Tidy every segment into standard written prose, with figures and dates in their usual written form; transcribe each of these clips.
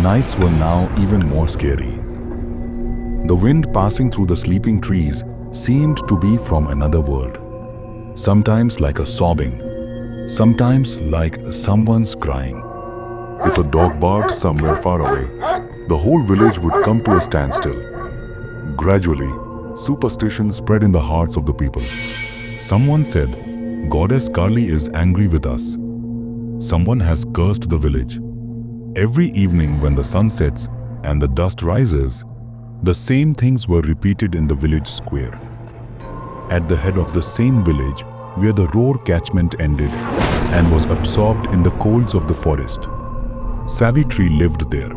nights were now even more scary. The wind passing through the sleeping trees seemed to be from another world. Sometimes like a sobbing, sometimes like someone's crying. If a dog barked somewhere far away, the whole village would come to a standstill. Gradually, superstition spread in the hearts of the people. Someone said, Goddess Kali is angry with us. Someone has cursed the village. Every evening when the sun sets and the dust rises, the same things were repeated in the village square. At the head of the same village, where the Roar catchment ended and was absorbed in the colds of the forest, Savitri lived there.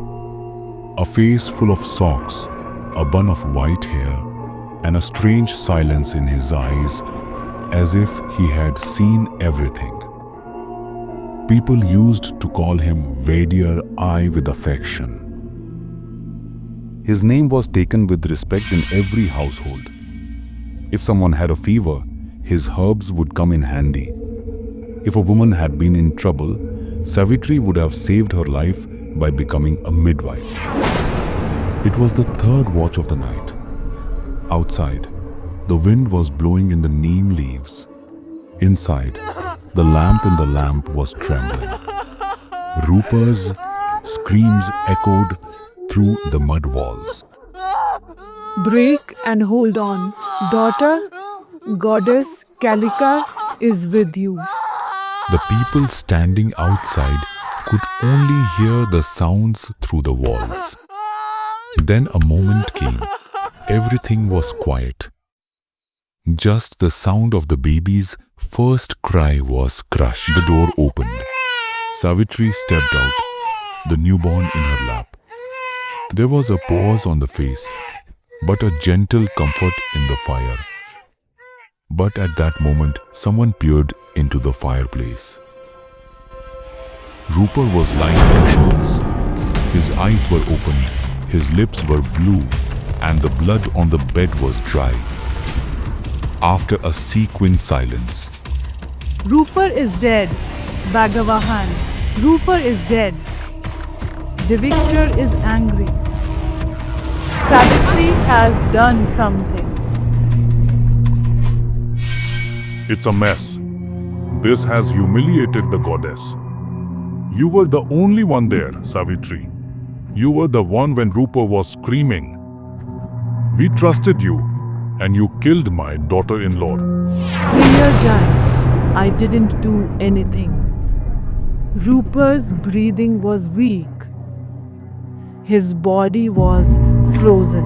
A face full of socks, a bun of white hair, and a strange silence in his eyes, as if he had seen everything. People used to call him Vaidyar Eye with affection. His name was taken with respect in every household. If someone had a fever, his herbs would come in handy. If a woman had been in trouble, Savitri would have saved her life by becoming a midwife. It was the third watch of the night. Outside, the wind was blowing in the neem leaves. Inside, the lamp in the lamp was trembling. Rupa's screams echoed through the mud walls. Break and hold on. Daughter, Goddess Kalika is with you. The people standing outside could only hear the sounds through the walls. Then a moment came. Everything was quiet. Just the sound of the baby's first cry was crushed. The door opened. Savitri stepped out, the newborn in her lap. There was a pause on the face, but a gentle comfort in the fire. But at that moment, someone peered into the fireplace. Rupa was lying motionless. His eyes were open, his lips were blue, and the blood on the bed was dry. After a sequin silence, Rupa is dead. Bhagavahan. Rupa is dead. Divikshar is angry. Savitri has done something. It's a mess. This has humiliated the goddess. You were the only one there, Savitri. You were the one when Rupa was screaming. We trusted you, and you killed my daughter-in-law. Priyajan, I didn't do anything. Rupa's breathing was weak. His body was frozen.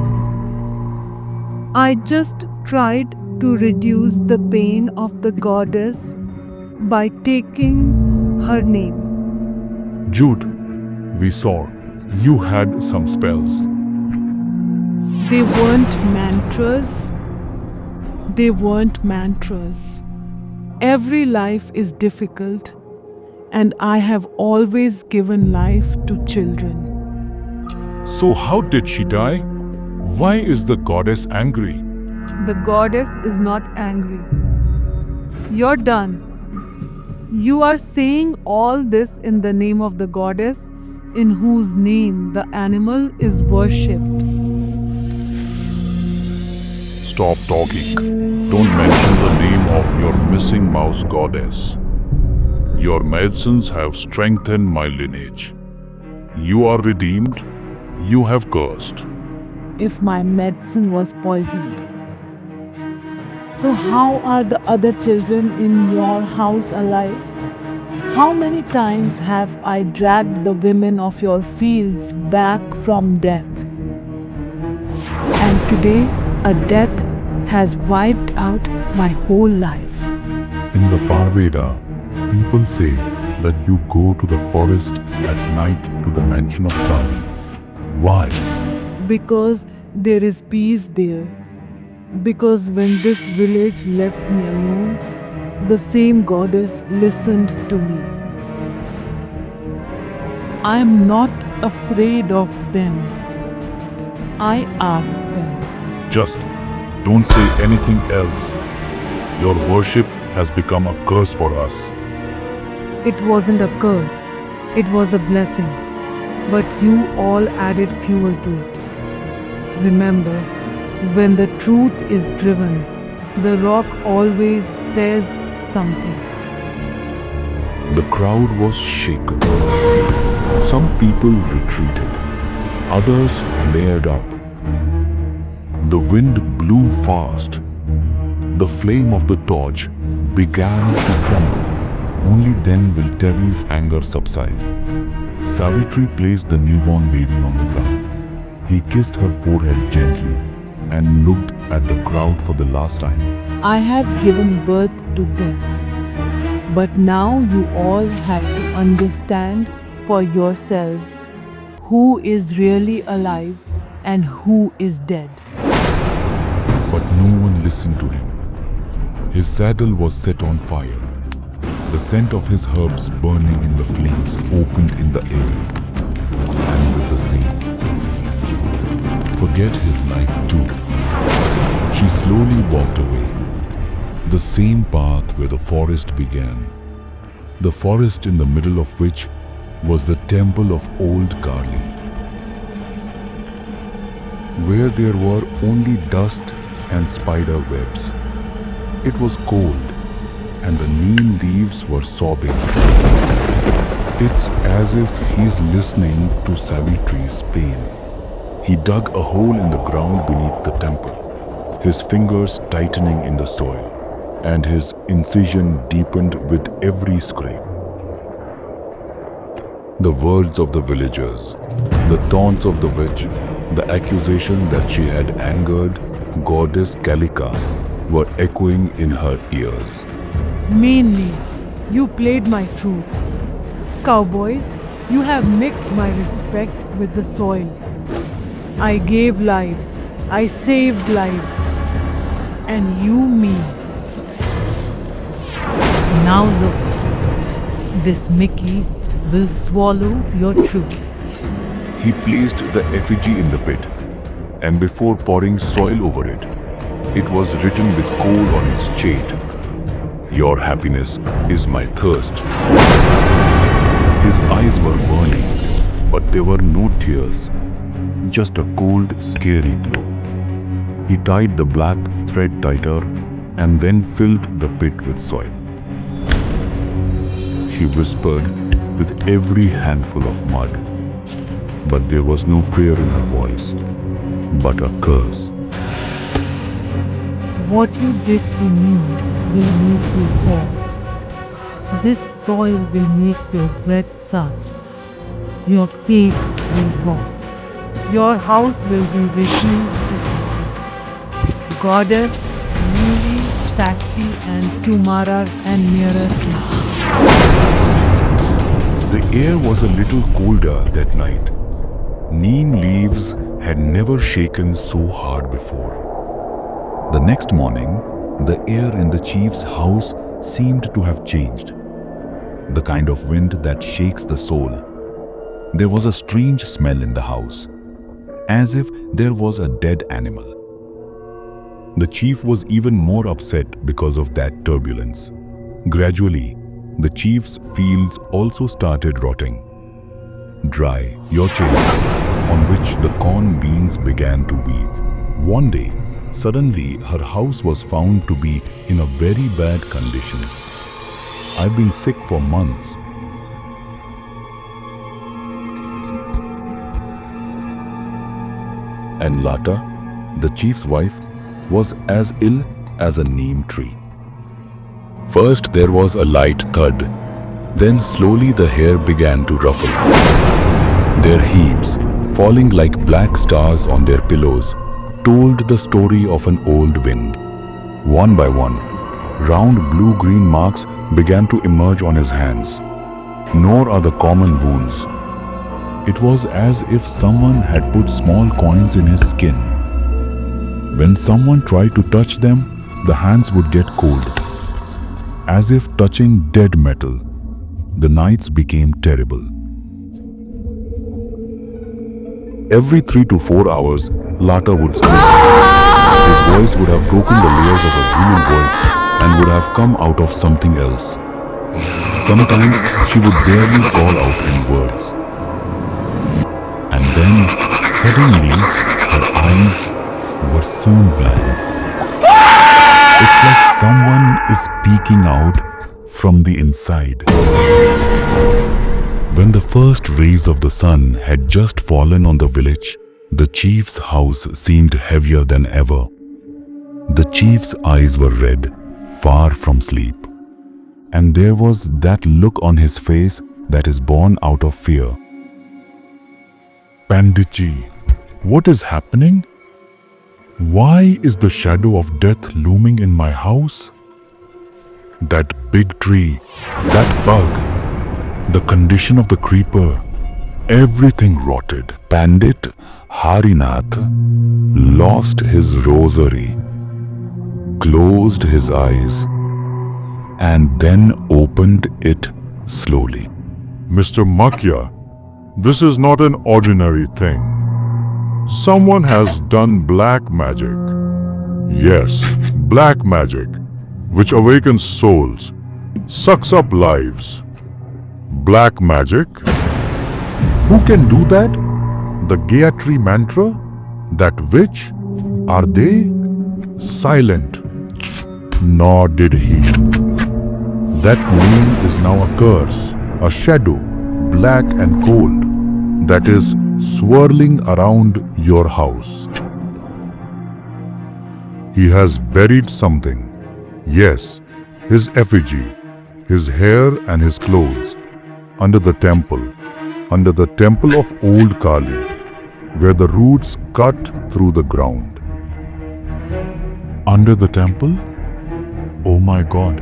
I just tried to reduce the pain of the goddess by taking her name. Jude, we saw you had some spells. They weren't mantras. They weren't mantras. Every life is difficult, and I have always given life to children. So how did she die? Why is the goddess angry? The goddess is not angry. You're done. You are saying all this in the name of the goddess, in whose name the animal is worshipped. Stop talking. Don't mention the name of your missing mouse goddess. Your medicines have strengthened my lineage. You are redeemed. You have cursed. If my medicine was poisoned, so how are the other children in your house alive? How many times have I dragged the women of your fields back from death? And today, a death has wiped out my whole life. in the Parveda, people say that you go to the forest at night to the mansion of Kali. Why? Because there is peace there. Because when this village left me alone, the same goddess listened to me. I am not afraid of them. I ask them. Just don't say anything else. Your worship has become a curse for us. It wasn't a curse. It was a blessing. but you all added fuel to it. Remember, when the truth is driven, the rock always says something. The crowd was shaken. Some people retreated, others flared up. The wind blew fast. The flame of the torch began to tremble. Only then will Terry's anger subside. Savitri placed the newborn baby on the ground. He kissed her forehead gently and looked at the crowd for the last time. I have given birth to death, but now you all have to understand for yourselves who is really alive and who is dead. But no one listened to him. His saddle was set on fire. The scent of his herbs burning in the flames opened in the air. And with the same, forget his life too. She slowly walked away. The same path where the forest began. The forest in the middle of which was the temple of old Carly. Where there were only dust and spider webs. It was cold, and the neem leaves were sobbing. It's as if he's listening to Savitri's pain. He dug a hole in the ground beneath the temple, his fingers tightening in the soil, and his incision deepened with every scrape. The words of the villagers, the taunts of the witch, the accusation that she had angered goddess Kalika were echoing in her ears. Meanly, you played my truth. Cowboys, you have mixed my respect with the soil. I gave lives, I saved lives, and you me. Now look, this Mickey will swallow your truth. He placed the effigy in the pit, and before pouring soil over it, it was written with coal on its shade, "Your happiness is my thirst." His eyes were burning, but there were no tears, just a cold, scary glow. He tied the black thread tighter and then filled the pit with soil. She whispered with every handful of mud, but there was no prayer in her voice, but a curse. What you did to me will make you fall. This soil will make your breath suck. Your faith will rot. Your house will be reduced to ashes. Goddess, Muli, Shakti and Tumara and Mirati. The air was a little colder that night. Neem leaves had never shaken so hard before. The next morning, the air in the chief's house seemed to have changed. The kind of wind that shakes the soul. There was a strange smell in the house, as if there was a dead animal. The chief was even more upset because of that turbulence. Gradually, the chief's fields also started rotting. Dry, your change, on which the corn beans began to weave. One day, suddenly her house was found to be in a very bad condition. I've been sick for months. And Lata, the chief's wife, was as ill as a neem tree. First there was a light thud, then slowly the hair began to ruffle. Their heaps, falling like black stars on their pillows, told the story of an old wind. One by one, round blue-green marks began to emerge on his hands. Nor are the common wounds. It was as if someone had put small coins in his skin. When someone tried to touch them, the hands would get cold. As if touching dead metal, the nights became terrible. Every 3 to 4 hours, Lata would scream. His voice would have broken the layers of a human voice and would have come out of something else. Sometimes she would barely call out in words. then, suddenly, her eyes were sewn blank. It's like someone is peeking out from the inside. When the first rays of the sun had just fallen on the village, the chief's house seemed heavier than ever. The chief's eyes were red, far from sleep. And there was that look on his face that is born out of fear. Panditji, what is happening? Why is the shadow of death looming in my house? That big tree, that bug, the condition of the creeper, everything rotted. Pandit Harinath lost his rosary, closed his eyes, and then opened it slowly. Mr. Makia, this is not an ordinary thing. Someone has done black magic. Yes, black magic, which awakens souls, sucks up lives. Black magic? Who can do that? The Gayatri mantra? That witch? Are they? Silent. Nor did he. That name is now a curse, a shadow, black and cold, that is swirling around your house. He has buried something. Yes, his effigy, his hair and his clothes, under the temple of old Kali, where the roots cut through the ground. Under the temple? Oh my God.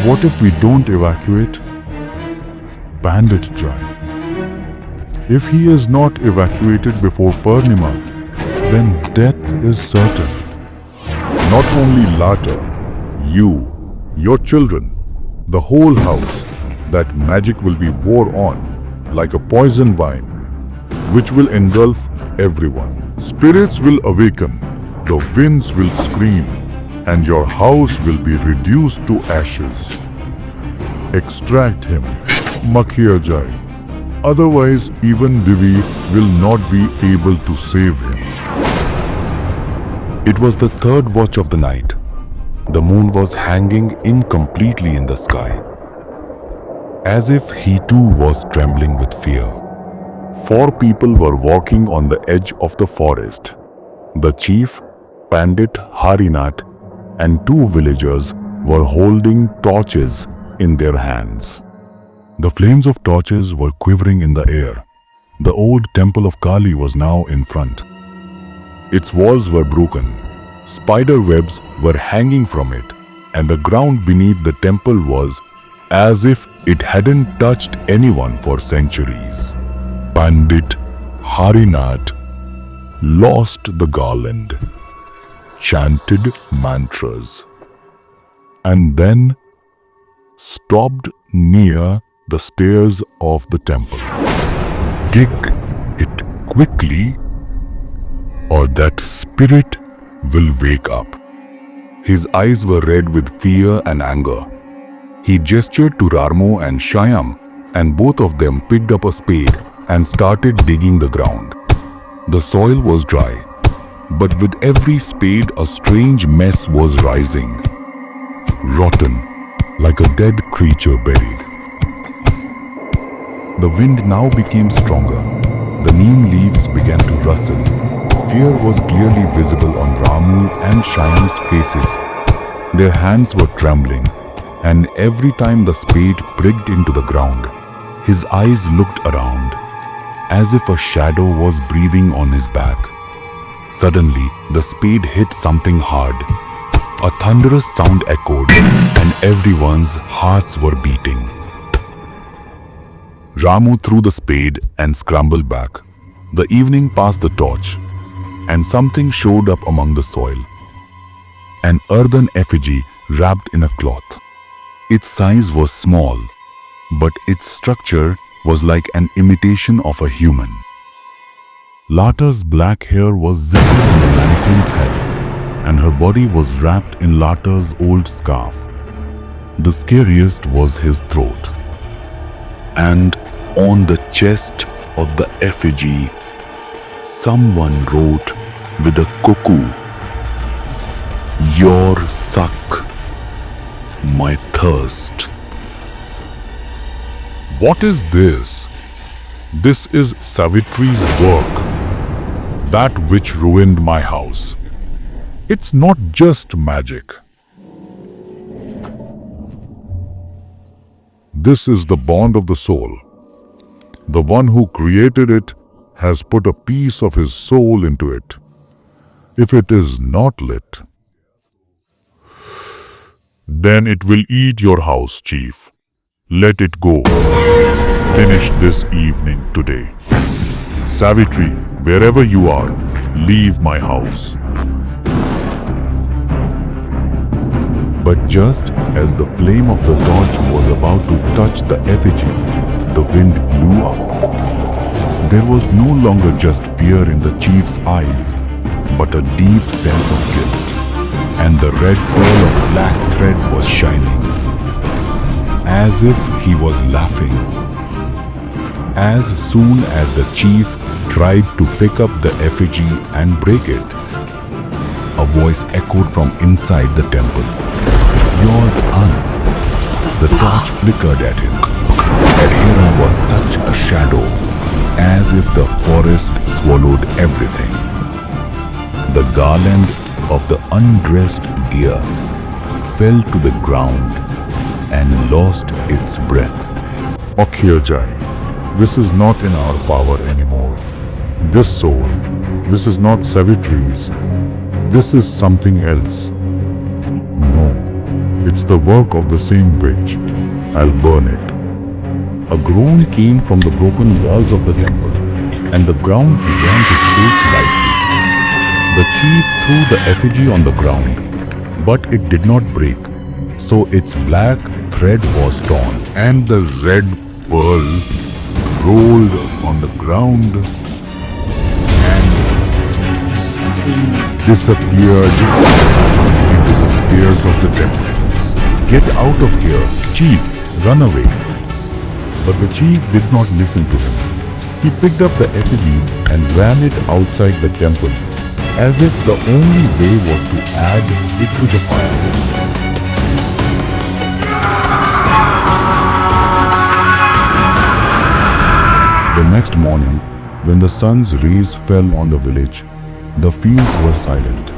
What if we don't evacuate? Pandit Jai. If he is not evacuated before Purnima, then death is certain. Not only Lata, you, your children, the whole house, that magic will be wore on like a poison vine, which will engulf everyone. Spirits will awaken, the winds will scream, and your house will be reduced to ashes. Extract him, Makhir Jai. Otherwise, even Divi will not be able to save him. It was the third watch of the night. The moon was hanging incompletely in the sky, as if he too was trembling with fear. 4 people were walking on the edge of the forest. The chief, Pandit Harinath, and 2 villagers were holding torches in their hands. The flames of torches were quivering in the air. The old temple of Kali was now in front. Its walls were broken. Spider webs were hanging from it, and the ground beneath the temple was as if it hadn't touched anyone for centuries. Pandit Harinath lost the garland, chanted mantras, and then stopped near the stairs of the temple. Dig it quickly, or that spirit will wake up. His eyes were red with fear and anger. He gestured to Rarmo and Shyam, and both of them picked up a spade and started digging the ground. The soil was dry, but with every spade a strange mess was rising, rotten, like a dead creature buried. The wind now became stronger. The neem leaves began to rustle. Fear was clearly visible on Ramu and Shyam's faces. Their hands were trembling, and every time the spade pricked into the ground, his eyes looked around, as if a shadow was breathing on his back. Suddenly, the spade hit something hard. A thunderous sound echoed, and everyone's hearts were beating. Ramu threw the spade and scrambled back. The evening passed the torch, and something showed up among the soil. An earthen effigy wrapped in a cloth. Its size was small, but its structure was like an imitation of a human. Lata's black hair was zipped on the mannequin's head, and her body was wrapped in Lata's old scarf. The scariest was his throat. And on the chest of the effigy Someone wrote with a cuckoo, "Your suck, my thirst." What is this? This is Savitri's work. That which ruined my house. It's not just magic. This is the bond of the soul. The one who created it has put a piece of his soul into it. If it is not lit, then it will eat your house, Chief. Let it go. Finish this evening today. Savitri, wherever you are, leave my house. But just as the flame of the torch was about to touch the effigy, the wind blew up. There was no longer just fear in the chief's eyes, but a deep sense of guilt. And the red pearl of black thread was shining, as if he was laughing. As soon as the chief tried to pick up the effigy and break it, a voice echoed from inside the temple. "Yours, An." The torch flickered at him. Adhira was such a shadow, as if the forest swallowed everything. The garland of the undressed deer fell to the ground and lost its breath. Akyajai, this is not in our power anymore. This soul, this is not Savitri's. This is something else. No, it's the work of the same witch. I'll burn it. A groan came from the broken walls of the temple, and the ground began to shake lightly. The chief threw the effigy on the ground, but it did not break, so its black thread was torn, and the red pearl rolled on the ground and disappeared into the stairs of the temple. "Get out of here, Chief! Run away!" But the chief did not listen to him. He picked up the effigy and ran it outside the temple, as if the only way was to add it to the fire. The next morning, when the sun's rays fell on the village, the fields were silent.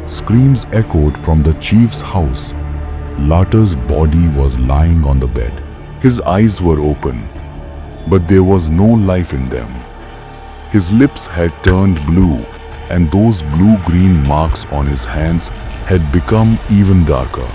Screams echoed from the chief's house. Lata's body was lying on the bed. His eyes were open, but there was no life in them. His lips had turned blue, and those blue-green marks on his hands had become even darker.